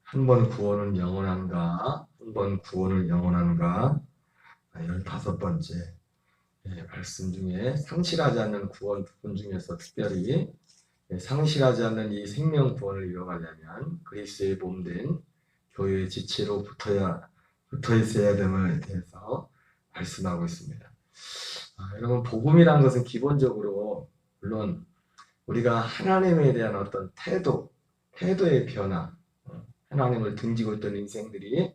한 번 구원은 영원한가? 한 번 구원은 영원한가? 15번째 말씀 중에 상실하지 않는 구원 부분 중에서 특별히 상실하지 않는 이 생명 구원을 이뤄가려면 그리스도의 몸된 교회의 지체로 붙어 있어야 됨을 대해서 말씀하고 있습니다. 여러분, 복음이란 것은 기본적으로 물론 우리가 하나님에 대한 어떤 태도의 변화, 하나님을 등지고 있던 인생들이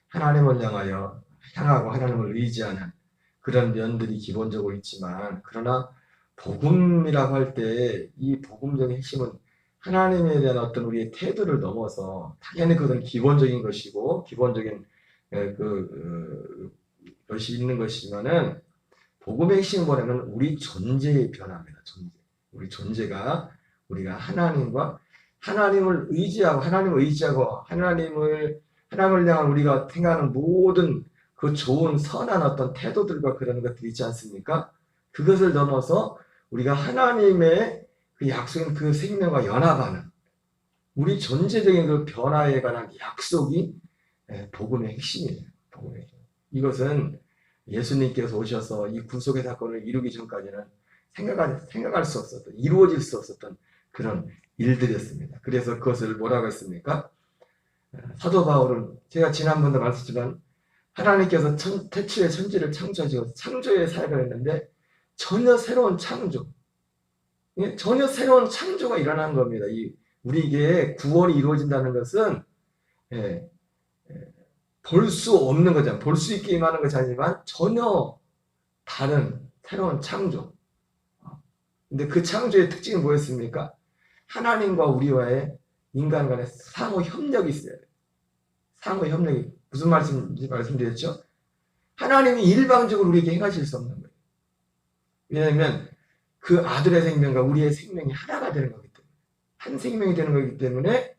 하나님을 향하고 하나님을 의지하는 그런 면들이 기본적으로 있지만, 그러나 복음이라고 할 때 이 복음적인 핵심은 하나님에 대한 어떤 우리의 태도를 넘어서 당연히 그것은 기본적인 것이고 기본적인 것이 있는 것이지만은, 복음의 핵심은 뭐냐면 우리 존재의 변화입니다. 우리 존재가 우리가 하나님을 의지하고 하나님을 향한 우리가 생각하는 모든 그 좋은 선한 어떤 태도들과 그런 것들이 있지 않습니까? 그것을 넘어서 우리가 하나님의 그 약속인 그 생명과 연합하는 우리 존재적인 그 변화에 관한 약속이 복음의 핵심이에요. 이것은 예수님께서 오셔서 이 구속의 사건을 이루기 전까지는 생각할 수 없었던, 이루어질 수 없었던 그런 일들이었습니다. 그래서 그것을 뭐라고 했습니까? 사도 바울은 제가 지난번도 말씀했지만 하나님께서 태초에 천지를 창조하시고 창조의 사역을 했는데 전혀 새로운 창조가 일어난 겁니다. 우리에게 구원이 이루어진다는 것은 볼 수 없는 거잖아요. 볼 수 있게 임하는 것이 아니지만 전혀 다른 새로운 창조. 근데 그 창조의 특징이 뭐였습니까? 하나님과 우리와의 인간 간의 상호 협력이 있어야 돼요. 상호 협력이 무슨 말씀인지 말씀드렸죠? 하나님이 일방적으로 우리에게 행하실 수 없는 거예요. 왜냐하면 그 아들의 생명과 우리의 생명이 하나가 되는 거기 때문에, 한 생명이 되는 거기 때문에,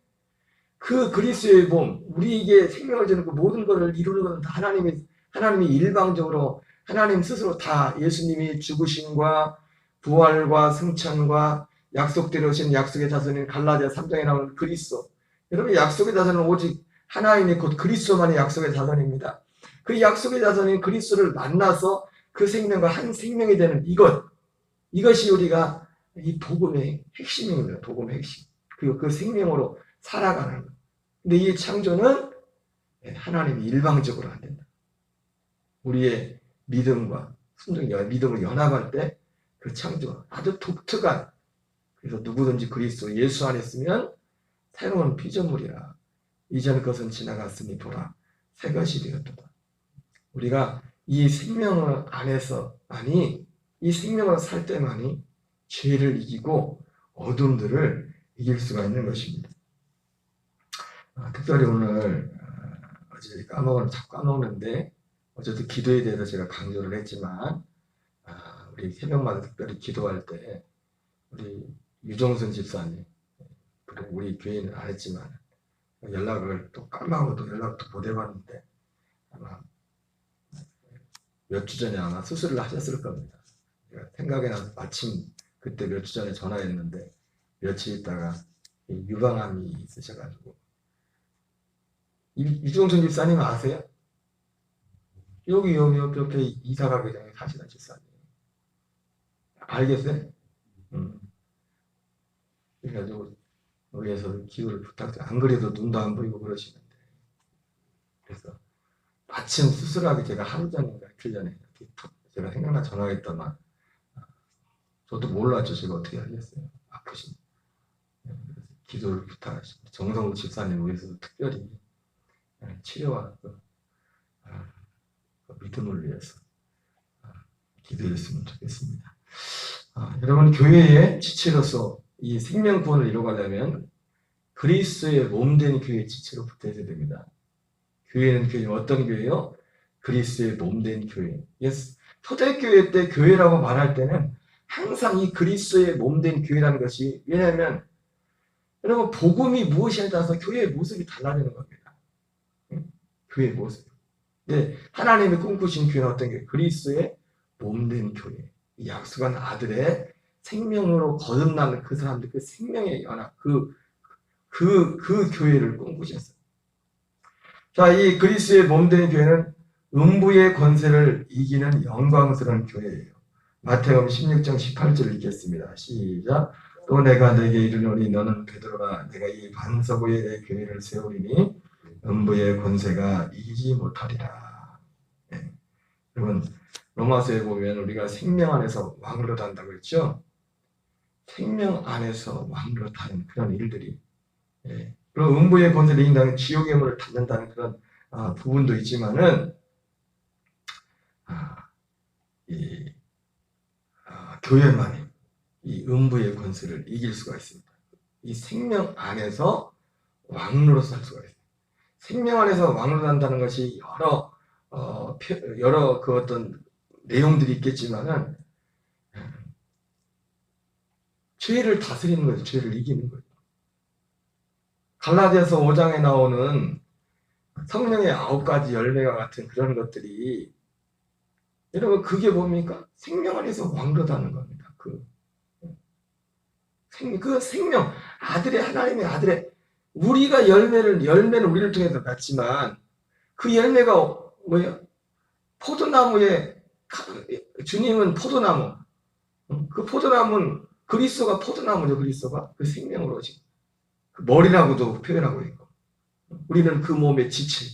그 그리스도의 몸, 우리에게 생명을 주는 그 모든 것을 이루는 것은 다 하나님이 일방적으로, 하나님 스스로 다 예수님이 죽으심과 부활과 승천과 약속대로 오신 약속의 자손인 갈라디아 3장에 나오는 그리스도. 여러분, 약속의 자손은 오직 하나님이 곧 그리스도만의 약속의 자손입니다. 그 약속의 자손인 그리스도를 만나서 그 생명과 한 생명이 되는 이것이 우리가 이 복음의 핵심입니다. 복음의 핵심. 그리고 그 생명으로 살아가는 것. 근데 이 창조는 하나님이 일방적으로 안 된다. 우리의 믿음과 믿음을 연합할 때 그 창조가 아주 독특한, 그래서 누구든지 그리스도 예수 안에 있으면 새로운 피조물이라. 이전 것은 지나갔으니 보라 새 것이 되었도다. 우리가 이 생명을 안에서만이, 이 생명을 살 때만이 죄를 이기고 어둠들을 이길 수가 있는 것입니다. 특별히 오늘 어제 자꾸 까먹는데, 어제도 기도에 대해서 제가 강조를 했지만, 우리 새벽마다 특별히 기도할 때 우리 유정순 집사님, 그리고 우리 교회는 안 했지만 연락을 또 까먹어도 연락도 못 해봤는데, 아마 몇 주 전에 아마 수술을 하셨을 겁니다. 제가 생각이 나서 마침 그때 몇 주 전에 전화했는데 며칠 있다가 유방암이 있으셔가지고. 유정순 집사님 아세요? 여기 옆에 이사가게 전에 사시는 집사님. 알겠어요? 그래가지고 여기에서 기도를 부탁드려요. 안 그래도 눈도 안 보이고 그러시는데. 그래서 마침 수술하기 제가 하루 전인가 이틀 전에 제가 생각나 전화했더만, 저도 몰랐죠. 제가 어떻게 하겠어요. 아프신. 기도를 부탁하십니다. 정성우 집사님 위해서도 특별히 치료와 믿음을 위해서 기도했으면 좋겠습니다. 여러분, 교회의 지체로서 이 생명 구원을 이루어가려면 그리스도의 몸된 교회의 지체로 붙어야 됩니다. 교회는 어떤 교회요? 그리스도의 몸된 교회. 초대교회 때 교회라고 말할 때는 항상 이 그리스도의 몸된 교회라는 것이, 왜냐하면 여러분, 복음이 무엇이냐에 따라서 교회의 모습이 달라지는 겁니다. 교회의 모습. 네, 하나님이 꿈꾸신 교회는 어떤 교회? 그리스도의 몸된 교회. 약속한 아들의 생명으로 거듭나는 그 사람들, 그 생명의 연합, 그 교회를 꿈꾸셨어요. 자, 이 그리스의 몸된 교회는 음부의 권세를 이기는 영광스러운 교회예요. 마태복음 16장 18절을 읽겠습니다. 시작. 또 내가 내게 이르노니 너는 베드로라 내가 이 반석 위에 내 교회를 세우리니 음부의 권세가 이기지 못하리라. 네. 여러분 로마서에 보면 우리가 생명 안에서 왕으로 산다고 했죠. 생명 안에서 왕으로 타는 그런 일들이 그리고 음부의 권세를 이긴다는 지옥의 문을 닫는다는 그런 부분도 있지만은 교회만이 이 음부의 권세를 이길 수가 있습니다. 이 생명 안에서 왕으로 살 수가 있습니다. 생명 안에서 왕으로 산다는 것이 여러 그 어떤 내용들이 있겠지만은 죄를 다스리는 거죠. 죄를 이기는 거죠. 갈라디아서 5장에 나오는 성령의 9가지 열매와 같은 그런 것들이 여러분 그게 뭡니까? 생명 안에서 왕으로 사는 겁니다. 그 생명 하나님의 아들의 우리가 열매는 우리를 통해서 낳지만 그 열매가 뭐예요? 포도나무에 주님은 포도나무 그 포도나무는 그리스도가 포도나무죠. 그리스도가 그 생명으로 지금 그 머리라고도 표현하고 있고 우리는 그 몸의 지체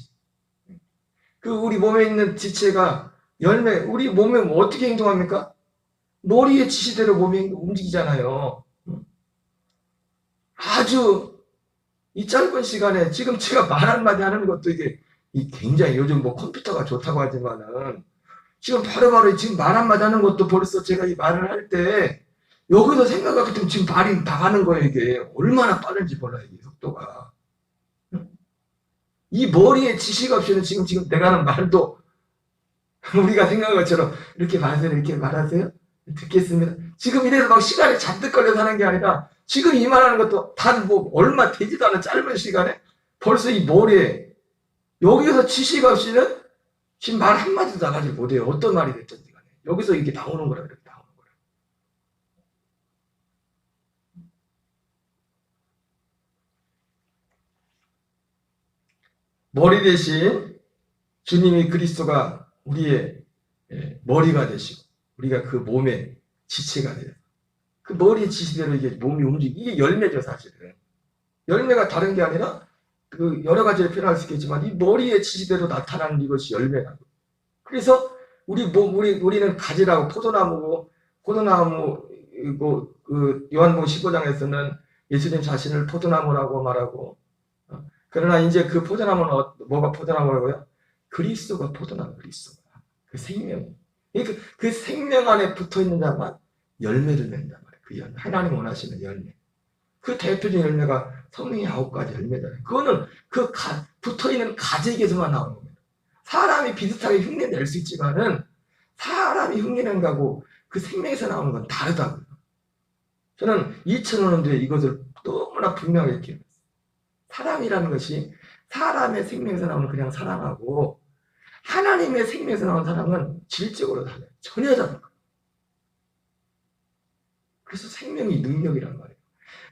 그 우리 몸에 있는 지체가 열매 우리 몸에 어떻게 행동합니까? 머리의 지시대로 몸이 움직이잖아요. 아주 이 짧은 시간에 지금 제가 말 한마디 하는 것도 이게 굉장히 요즘 뭐 컴퓨터가 좋다고 하지만은 지금 바로바로 지금 말 한마디 하는 것도 벌써 제가 이 말을 할 때 여기서 생각하기 때문에 지금 말이 나가는 거예요. 이게 얼마나 빠른지 몰라요. 이 속도가. 이 머리에 지시가 없이는 지금 내가 하는 말도 우리가 생각한 것처럼 이렇게 말하세요. 이렇게 말하세요. 듣겠습니다. 지금 이래서 막 시간이 잔뜩 걸려서 하는 게 아니라 지금 이 말하는 것도 단 뭐 얼마 되지도 않은 짧은 시간에 벌써 이 머리에 여기서 지시가 없이는 지금 말 한마디도 나가지 못해요. 어떤 말이 됐든지 간에. 여기서 이게 나오는 거라 이렇게 나오는 거라. 머리 대신 주님이 그리스도가 우리의 머리가 되시고 우리가 그 몸의 지체가 돼요. 그 머리의 지시대로 이게 몸이 움직이고 이게 열매죠 사실은. 열매가 다른 게 아니라 그 여러 가지를 표현할 수 있겠지만 이 머리의 지시대로 나타나는 이것이 열매라고. 그래서 우리는 가지라고 포도나무고 포도나무고 그 요한복음 15장에서는 예수님 자신을 포도나무라고 말하고 그러나 이제 그 포도나무는 뭐가 포도나무라고요? 그리스도가 포도나무 그리스도가 그 생명. 그 생명 안에 붙어 있는 자만 열매를 낸단 말이에요. 그 열매. 하나님 원하시는 열매. 그 대표적인 열매가 성령의 9가지 열매잖아요. 그거는 붙어 있는 가지에게서만 나오는 겁니다. 사람이 비슷하게 흉내 낼 수 있지만은 사람이 흉내낸 거하고 그 생명에서 나오는 건 다르다고요. 저는 2005년도에 이것을 너무나 분명하게 기억했어요. 사람이라는 것이 사람의 생명에서 나오는 그냥 사람하고 하나님의 생명에서 나오는 사람은 질적으로 달라요. 전혀 다른 거예요. 그래서 생명이 능력이란 말이에요.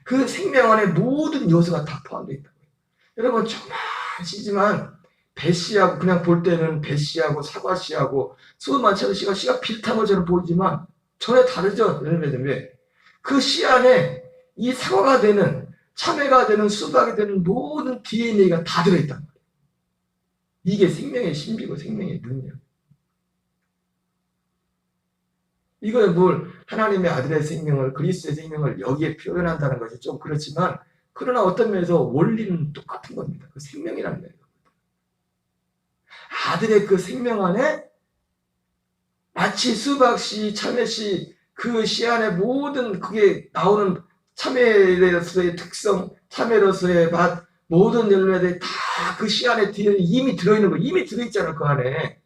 그 생명 안에 모든 요소가 다 포함되어 있다고요. 여러분 조금씩이지만 배씨하고 그냥 볼 때는 배씨하고 사과씨하고 수만 차도 씨가 비슷한 것처럼 보이지만 전혀 다르죠. 왜? 그 씨 안에 이 사과가 되는 참외가 되는 수박이 되는 모든 DNA가 다 들어있단 말이에요. 이게 생명의 신비고 생명의 능력. 이걸 하나님의 아들의 생명을 그리스도의 생명을 여기에 표현한다는 것이 좀 그렇지만 그러나 어떤 면에서 원리는 똑같은 겁니다. 그 생명이라는 거예요. 아들의 그 생명 안에 마치 수박씨, 참외씨 그 씨 안에 모든 그게 나오는 참외로서의 특성, 참외로서의 맛 모든 열매들이 다 그 씨 안에 이미 들어있는 거 이미 들어있잖아요. 그 안에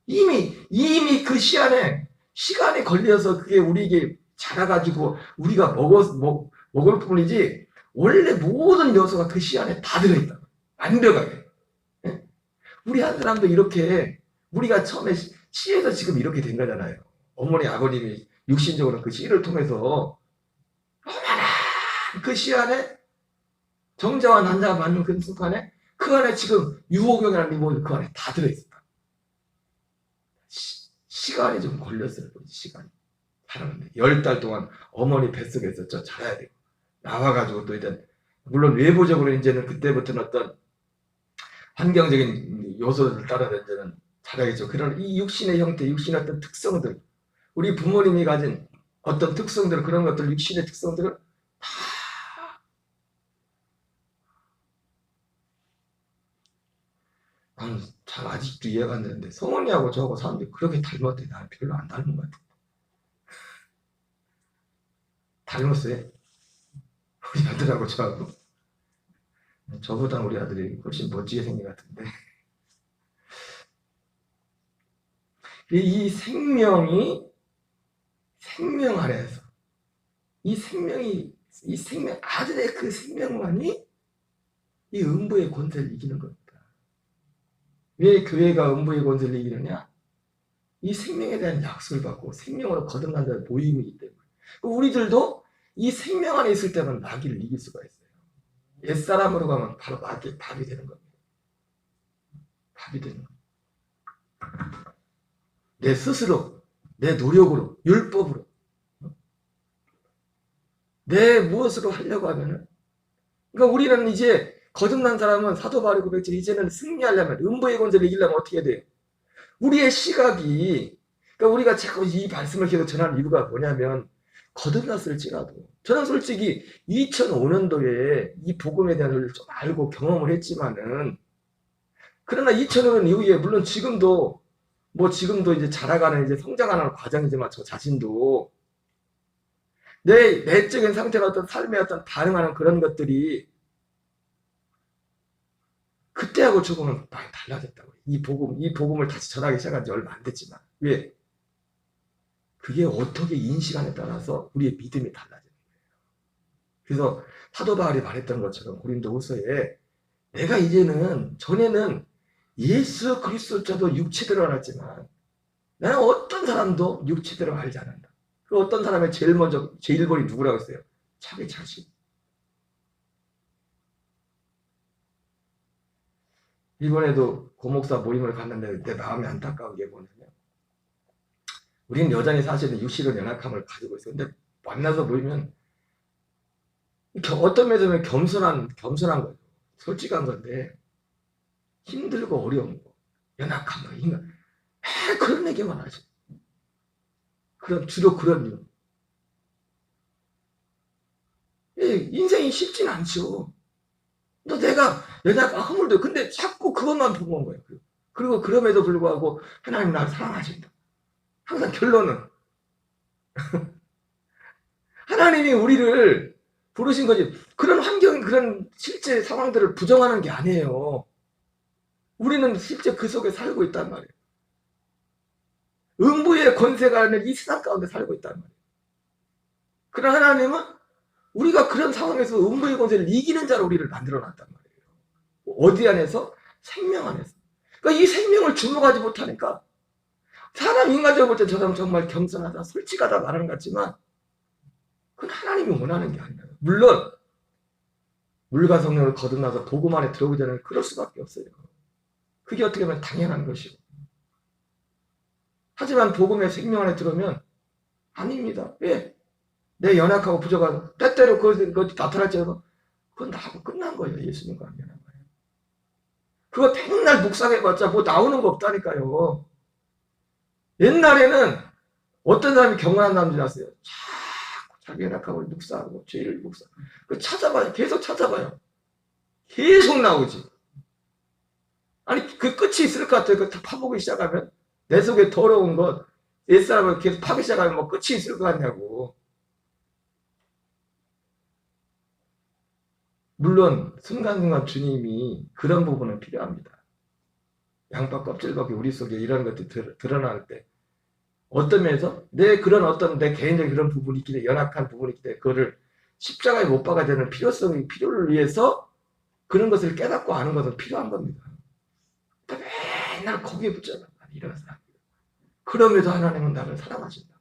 이미 그 씨 안에 시간이 걸려서 그게 우리에게 자라가지고 우리가 먹을 뿐이지 원래 모든 요소가 그 씨 안에 다 들어있다. 완벽하게. 우리 한 사람도 이렇게 우리가 처음에 씨에서 지금 이렇게 된 거잖아요. 어머니 아버님이 육신적으로 그 씨를 통해서 얼마나 그 씨 안에 정자와 난자가 맞는 그 순간에 그 안에 지금 유호경이라는 리모컨 그 안에 다 들어있었다. 시간이 좀 걸렸어요. 시간이. 살았는데 10달 동안 어머니 뱃속에서 저 자라야 되고 나와가지고 또 일단 물론 외부적으로 이제는 그때부터는 어떤 환경적인 요소를 따라서 이제는 자라겠죠. 그런 이 육신의 형태, 육신의 어떤 특성들, 우리 부모님이 가진 어떤 특성들, 그런 것들, 육신의 특성들을 다 나는 잘 아직도 이해가 안 되는데 성원이하고 저하고 사람들이 그렇게 닮았대. 나는 별로 안 닮은 것 같아. 닮았어요. 우리 아들하고 저하고. 저보다 우리 아들이 훨씬 멋지게 생긴 것 같은데. 이 생명이 생명 안에서 이 생명 아들의 그 생명만이 이 음부의 권세를 이기는 겁니다. 왜 교회가 음부의 권세를 이기느냐? 이 생명에 대한 약속을 받고 생명으로 거듭난다는 모임이기 때문에 우리들도 이 생명 안에 있을 때만 마귀를 이길 수가 있어요. 옛사람으로 가면 바로 마귀의 밥이 되는 겁니다. 밥이 되는 겁니다. 내 스스로, 내 노력으로, 율법으로 내 무엇으로 하려고 하면은, 그러니까 우리는 이제 거듭난 사람은 사도 바울이 고백했지 이제는 승리하려면 음부의 권세를 이기려면 어떻게 돼요? 우리의 시각이, 그러니까 우리가 자꾸 이 말씀을 계속 전하는 이유가 뭐냐면 거듭났을지라도 저는 솔직히 2005년도에 이 복음에 대한 걸 좀 알고 경험을 했지만은 그러나 2005년 이후에 물론 지금도 지금도 이제 자라가는 이제 성장하는 과정이지만 저 자신도 내 내적인 상태나 어떤 삶의 어떤 반응하는 그런 것들이 그때하고 조금은 많이 달라졌다고. 이 복음을 다시 전하기 시작한 지 얼마 안 됐지만. 왜? 그게 어떻게 인식하냐에 따라서 우리의 믿음이 달라지는 거예요. 그래서 사도 바울이 말했던 것처럼 고린도후서에 내가 이제는 전에는 예수 그리스도조차도 육체대로 알았지만 나는 어떤 사람도 육체대로 알지 않는다. 그 어떤 사람의 제일 본이 누구라고 했어요? 자기 자신. 이번에도 고목사 모임을 갔는데 내 마음이 안타까운 게 뭐냐면 우리는 여전히 사실은 육신의 연약함을 가지고 있어요. 근데 만나서 모이면 어떤 면에서 겸손한 거죠. 솔직한 건데 힘들고 어려운 거, 연약한 거, 인간 그런 얘기만 하죠. 주로 그런 이유. 인생이 쉽진 않죠. 또 내가 허물도 근데 자꾸 그것만 보고 온 거예요. 그리고 그럼에도 불구하고 하나님 나를 사랑하신다. 항상 결론은 하나님이 우리를 부르신 거지. 그런 환경, 그런 실제 상황들을 부정하는 게 아니에요. 우리는 실제 그 속에 살고 있단 말이에요. 음부의 권세가 있는 이 세상 가운데 살고 있단 말이에요. 그러나 하나님은 우리가 그런 상황에서 음부의 권세를 이기는 자로 우리를 만들어놨단 말이에요. 어디 안에서? 생명 안에서. 그러니까 이 생명을 주목하지 못하니까 사람 인간적으로 볼 때 저 사람 정말 겸손하다, 솔직하다 말하는 것 같지만 그건 하나님이 원하는 게 아니에요. 물론 물과 성령을 거듭나서 복음 안에 들어오기 전에 그럴 수밖에 없어요. 그게 어떻게 보면 당연한 것이고. 하지만 복음의 생명 안에 들어오면 아닙니다. 왜? 내 연약하고 부족하고 때때로 그것이 나타날지라도 그건 나하고 끝난 거예요. 예수님과 함께하는 거예요. 그거 맨날 묵상해봤자 뭐 나오는 거 없다니까요. 옛날에는 어떤 사람이 경건한 사람들이 났어요. 자기 연약함을 묵상하고 죄를 묵상하고 찾아봐요. 계속 찾아봐요. 계속 나오지. 아니 그 끝이 있을 것 같아요. 다 파보기 시작하면 내 속에 더러운 것 옛사람을 계속 파기 시작하면 뭐 끝이 있을 것 같냐고. 물론 순간순간 주님이 그런 부분은 필요합니다. 양파 껍질 밖에 우리 속에 이런 것들이 드러날 때 어떤 면에서 내 개인적인 그런 부분이 있기 때문에 연약한 부분이 있기 때문에 그거를 십자가에 못 박아야 되는 필요를 위해서 그런 것을 깨닫고 아는 것은 필요한 겁니다. 맨날 거기에 붙잖아. 이런 사람. 그럼에도 하나님은 나를 사랑하신다.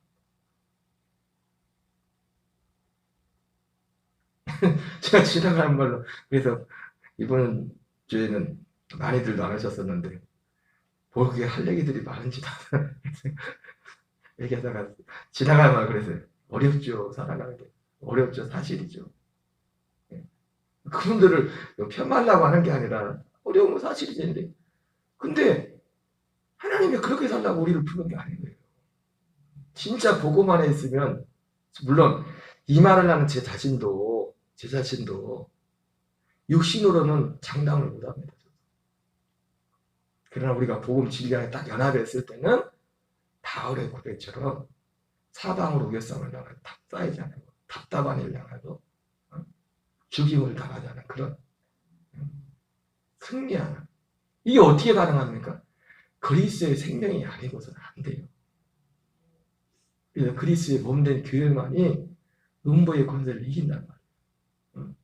제가 지나가는 말로 그래서 이번은 주에는 많이들도 안 하셨었는데 뭐 그게 할 얘기들이 많은지 다 얘기하다가 지나갈 말 그래서 어렵죠. 살아가는 게 어렵죠. 사실이죠. 예. 그분들을 편말라고 하는 게 아니라 어려운 건 사실이지. 근데 하나님이 그렇게 살라고 우리를 부른 게 아니에요. 진짜 보고만 있으면, 물론 이 말을 하는 제 자신도 육신으로는 장담을 못합니다. 그러나 우리가 복음 진리안에 딱 연합했을 때는 바울의 고백처럼 사방으로 우겨싸움을 당하고 쌓이지 않고 답답한 일 당하고 죽임을 당하지 않은 그런 승리하는, 이게 어떻게 가능합니까? 그리스의 생명이 아니고서는 안 돼요. 그래서 그리스의 몸된 교회만이 음부의 권세를 이긴단 말이에요.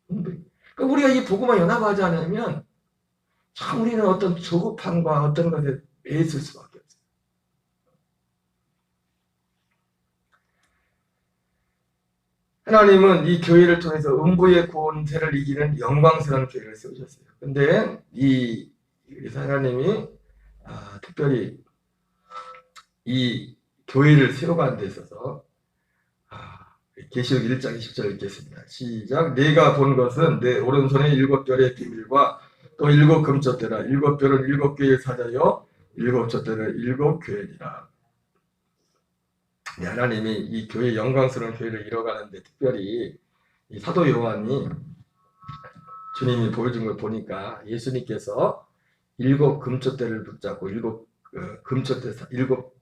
그러니까 우리가 이 복음과 연합하지 않으면 참 우리는 어떤 조급함과 어떤 것에 매있을 수밖에 없어요. 하나님은 이 교회를 통해서 음부의 권세를 이기는 영광스러운 교회를 세우셨어요. 근데 이 하나님이 특별히 이 교회를 세워가는 데 있어서 계시록 1장 20절 읽겠습니다. 시작. 내가 본 것은 내 오른손에 7별의 비밀과 또 7 금텟대라. 7별은 7교회의 사자요 7 텟대는 7 교회니라. 하나님이 이 교회 영광스러운 교회를 이뤄가는데 특별히 이 사도 요한이 주님이 보여준 걸 보니까 예수님께서 7 금텟대를 붙잡고 7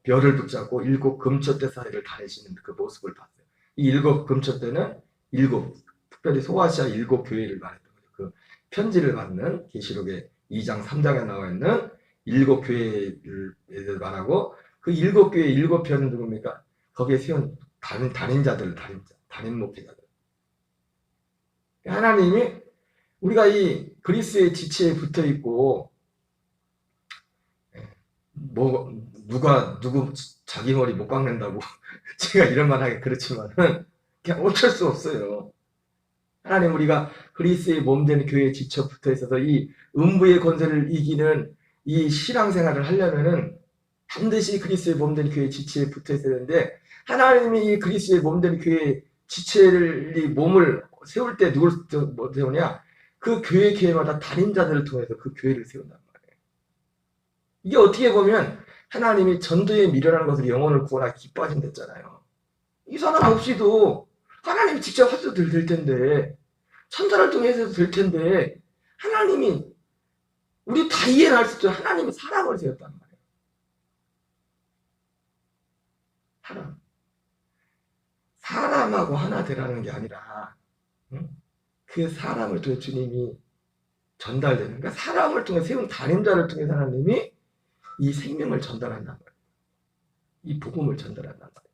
별을 붙잡고 7 금텟대 사이를 다니시는 그 모습을 봤어요. 이 7 금텟대는 7, 특별히 소아시아 7 교회를 말했던 거죠. 그 편지를 받는 계시록의 2장 3장에 나와 있는 7 교회를 말하고, 그 7 교회의 7편은 누굽니까? 거기에 세운 단임 목회자들. 하나님이 우리가 이 그리스의 지체에 붙어 있고 누구 자기 머리 못 깎는다고 제가 이런 말 하기 그렇지만은 그냥 어쩔 수 없어요. 하나님 우리가 그리스의 몸된 교회에 지쳐 붙어 있어서 이 음부의 권세를 이기는 이 신앙생활을 하려면은 반드시 그리스의 몸된 교회 지체에 붙어 있어야 되는데, 하나님이 이 그리스의 몸된 교회 지체를 이 몸을 세울 때 누굴 세우냐? 그 교회마다 단임자들을 통해서 그 교회를 세운단 말이에요. 이게 어떻게 보면 하나님이 전도에 미련한 것으로 영혼을 구원하기 기뻐하신댔잖아요. 이 사람 없이도 하나님이 직접 하셔도 될 텐데, 천사를 통해서 해도 될 텐데, 하나님이 우리 다 이해는 할 수 있죠. 하나님이 사람을 세웠단 말이에요. 사람하고 하나 되라는 게 아니라 그 사람을 통해 주님이 전달되는, 그러니까 사람을 통해 세운 단임자를 통해 하나님이 이 생명을 전달한단 말이에요. 이 복음을 전달한단 말이에요.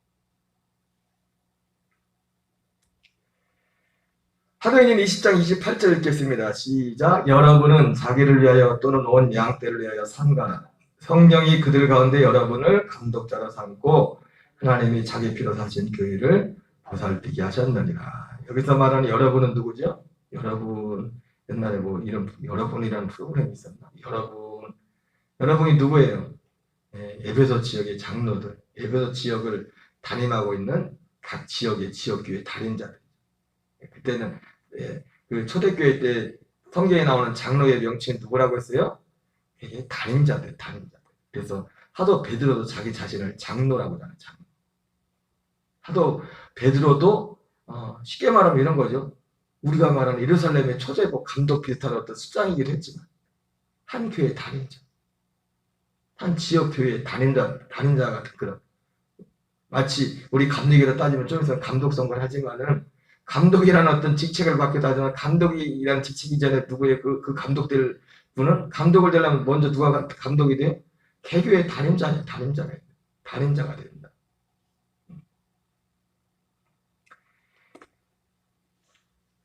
사도행전 20장 28절 읽겠습니다. 시작. 여러분은 자기를 위하여 또는 온 양떼를 위하여 삼가라. 성령이 그들 가운데 여러분을 감독자로 삼고 하나님이 자기 피로 사신 교회를 보살피게 하셨느니라. 여기서 말하는 여러분은 누구죠? 여러분, 옛날에 뭐 이런 여러분이라는 프로그램이 있었나? 여러분이 누구예요? 에베소 지역의 장로들, 에베소 지역을 담임하고 있는 각 지역의 지역교회 단임자들. 그때는 그 초대교회 때 성경에 나오는 장로의 명칭은 누구라고 했어요? 단임자들. 그래서 사도 베드로도 자기 자신을 장로라고 하는 장로. 사도 베드로도 쉽게 말하면 이런 거죠. 우리가 말하는 예루살렘의 초대복 감독 비슷한 어떤 수장이기도 했지만 한 교회 단임자, 한 지역 교회 단임자 같은 그런, 마치 우리 감독이라 따지면 좀 있으면 감독 선거를 하지만은 감독이라는 어떤 직책을 받기도 하지만 감독이라는 직책이 전에 누구의 그 감독될 분은 감독을 되려면 먼저 누가 감독이 돼요? 개교의 단임자가 된다.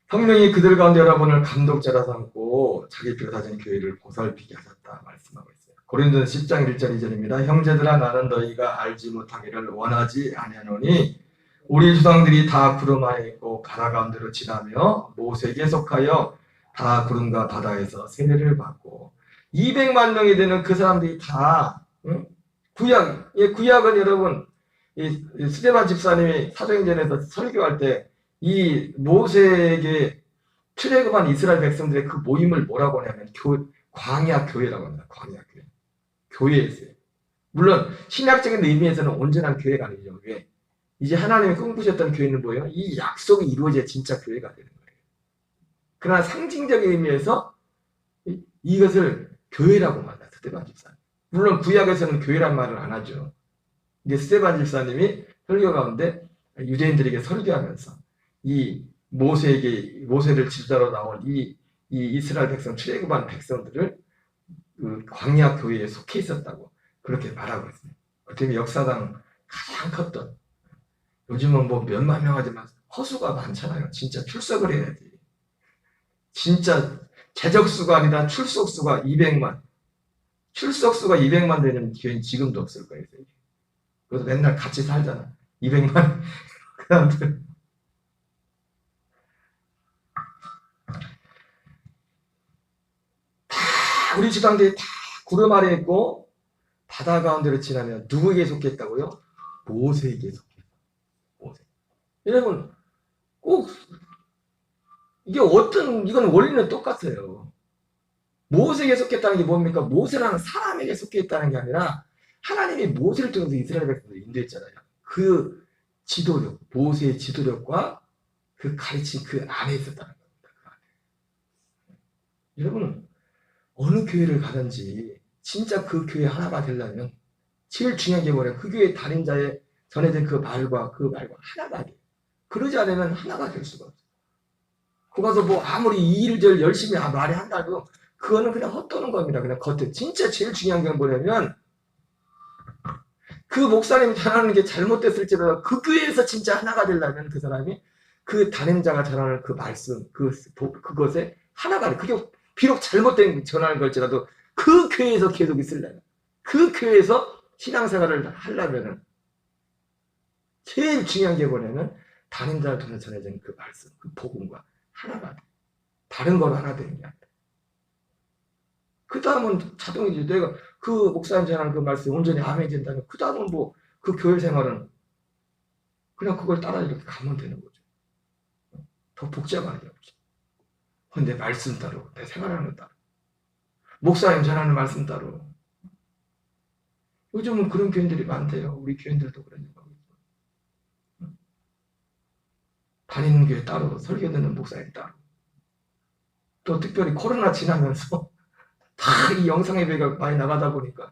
성령이 그들 가운데 여러분을 감독자라 삼고 자기 피로 다진 교회를 보살피게 하셨다 말씀하고 있어요. 고린도서 10장 1절 2절입니다. 형제들아 나는 너희가 알지 못하기를 원하지 아니하노니 우리 조상들이 다 구름 아래 있고 바다 가운데로 지나며 모세에게 속하여 다 구름과 바다에서 세례를 받고 200만 명이 되는 그 사람들이 다 응? 구약은 여러분 이 스데반 집사님이 사도행전에서 설교할 때 이 모세에게 출애굽한 이스라엘 백성들의 그 모임을 뭐라고 하냐면 광야 교회라고 합니다. 광야 교회. 교회였어요. 물론 신학적인 의미에서는 온전한 교회가 아니죠. 왜? 이제 하나님이 꿈꾸셨던 교회는 뭐예요? 이 약속이 이루어져야 진짜 교회가 되는 거예요. 그러나 상징적인 의미에서 이것을 교회라고 말해요. 스데반 집사님. 물론 구약에서는 교회란 말을 안 하죠. 이제 스데반 집사님이 설교 가운데 유대인들에게 설교하면서 이 모세를 지도자로 나온 이 이스라엘 백성 출애굽한 백성들을 그 광야 교회에 속해 있었다고 그렇게 말하고 있어요. 어떻게 보면 역사상 가장 컸던 요즘은 뭐 몇만 명 하지만 허수가 많잖아요. 진짜 출석을 해야지. 진짜 재적수가 아니라 출석수가 200만. 출석수가 200만 되는 교회는 지금도 없을 거예요. 그래서 맨날 같이 살잖아. 200만 그 사람들. 다 우리 지방들이 다 구름 아래 있고 바다 가운데로 지나면 누구에게 속했다고요? 모세에게 속했다. 모세. 여러분 꼭 이건 원리는 똑같아요. 모세에게 속했다는 게 뭡니까? 모세라는 사람에게 속해 있다는 게 아니라 하나님이 모세를 통해서 이스라엘 백성을 인도했잖아요. 그 지도력, 모세의 지도력과 그 가르친 그 안에 있었다는 겁니다. 여러분 어느 교회를 가든지 진짜 그 교회 하나가 되려면 제일 중요한 게 뭐냐? 그 교회 다닌 자의 전해진 그 말과 하나가 돼. 그러지 않으면 하나가 될 수가 없어요. 그 가서 뭐 아무리 이일절 열심히 말이 한다고 그거는 그냥 헛도는 겁니다. 그냥 겉에. 진짜 제일 중요한 게 뭐냐면 그 목사님이 전하는 게 잘못됐을지라도 그 교회에서 진짜 하나가 되려면 그 사람이 그 단임자가 전하는 그 말씀, 그것에 하나가 돼. 그게 비록 잘못된 전하는 걸지라도 그 교회에서 계속 있으려면 그 교회에서 신앙생활을 하려면은 제일 중요한 게 뭐냐면 단임자를 통해 전해진 그 말씀, 그 복음과 하나가 돼. 다른 건 하나 되는 게 아니라. 그 다음은 자동이지. 내가 그 목사님 전하는 그 말씀 온전히 아멘이 된다면 그 다음은 뭐 그 교회 생활은 그냥 그걸 따라 이렇게 가면 되는 거죠. 더 복잡한 게 없죠. 근데 말씀 따로, 내 생활하는 따로, 목사님 전하는 말씀 따로. 요즘은 그런 교인들이 많대요. 우리 교인들도 그러니까. 다니는 교회 따로, 설교 듣는 목사님 따로. 또 특별히 코로나 지나면서 다 이 영상 예배가 많이 나가다 보니까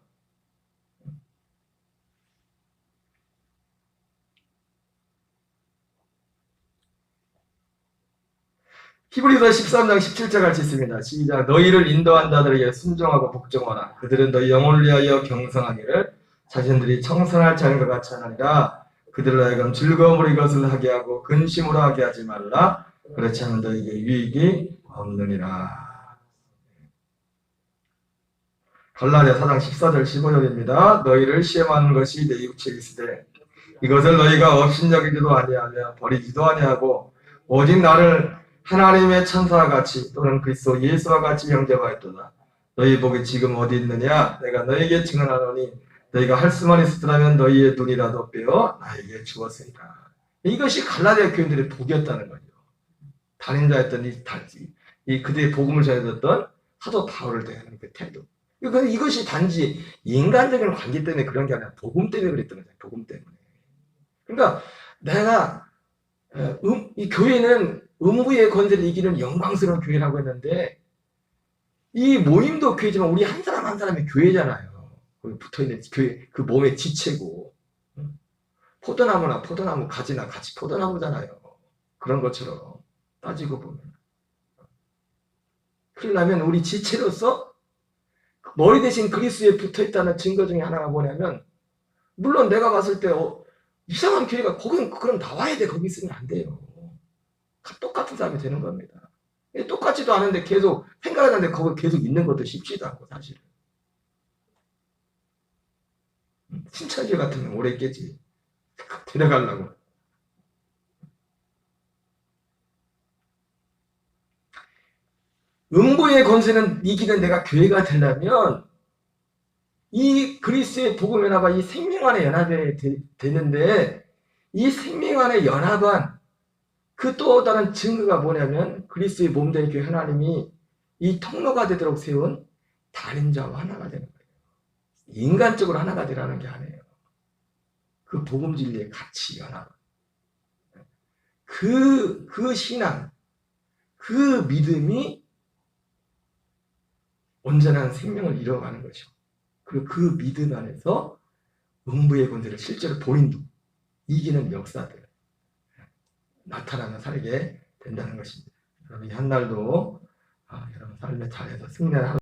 히브리서 13장 17절 같이 있습니다. 시작. 너희를 인도한 자들에게 순종하고 복종하라. 그들은 너희 영혼을 위하여 경성하기를 자신들이 청산할 자인과 같이 하나니라. 그들로 하여금 즐거움으로 이것을 하게 하고 근심으로 하게 하지 말라. 그렇지 않으면 너희에게 유익이 없느니라. 갈라디아 4장 14절 15절입니다. 너희를 시험하는 것이 내 육체에 있으되 이것을 너희가 업신여기지도 아니하며 버리지도 아니하고 오직 나를 하나님의 천사와 같이 또는 그리스도 예수와 같이 영접하였도다. 너희 복이 지금 어디 있느냐? 내가 너희에게 증언하노니 너희가 할 수만 있었더라면 너희의 눈이라도 빼어 나에게 주었으니라. 이것이 갈라디아 교인들의 복이었다는 거죠. 단임자였던 이 그들의 복음을 전해줬던 사도 바울을 대하는 그 태도. 이것이 단지 인간적인 관계 때문에 그런 게 아니라 복음 때문에 그랬던 거죠. 복음 때문에. 그러니까 내가 이 교회는 음부의 권세를 이기는 영광스러운 교회라고 했는데 이 모임도 교회지만 우리 한 사람 한 사람이 교회잖아요. 거기 붙어있는 교회 그 몸의 지체고 포도나무나 포도나무 가지나 같이 포도나무잖아요. 그런 것처럼 따지고 보면 그러려면 우리 지체로서 머리 대신 그리스도에 붙어있다는 증거 중에 하나가 뭐냐면 물론 내가 봤을 때 이상한 교회가 거긴 그럼 나와야 돼. 거기 있으면 안 돼요. 똑같은 사람이 되는 겁니다. 똑같지도 않은데 계속 생각하는데 거기 계속 있는 것도 쉽지도 않고 사실은. 신천지 같으면 오래 있겠지. 데려가려고. 음부의 권세는 이기는 내가 교회가 되려면 이 그리스도의 복음 연합과 이 생명 안에 연합이 되는데 이 생명 안에 연합한 그 또 다른 증거가 뭐냐면 그리스도의 몸된 교회 하나님이 이 통로가 되도록 세운 단임자와 하나가 되는 거예요. 인간적으로 하나가 되라는 게 아니에요. 그 복음 진리의 가치 연합. 그 신앙, 그 믿음이 온전한 생명을 이뤄가는 것이죠. 그리고 그 믿음 안에서 음부의 권세를 실제로 본인도 이기는 역사들 나타나며 살게 된다는 것입니다. 여러분 이 한 날도 여러분 삶의 자리에서 승리하는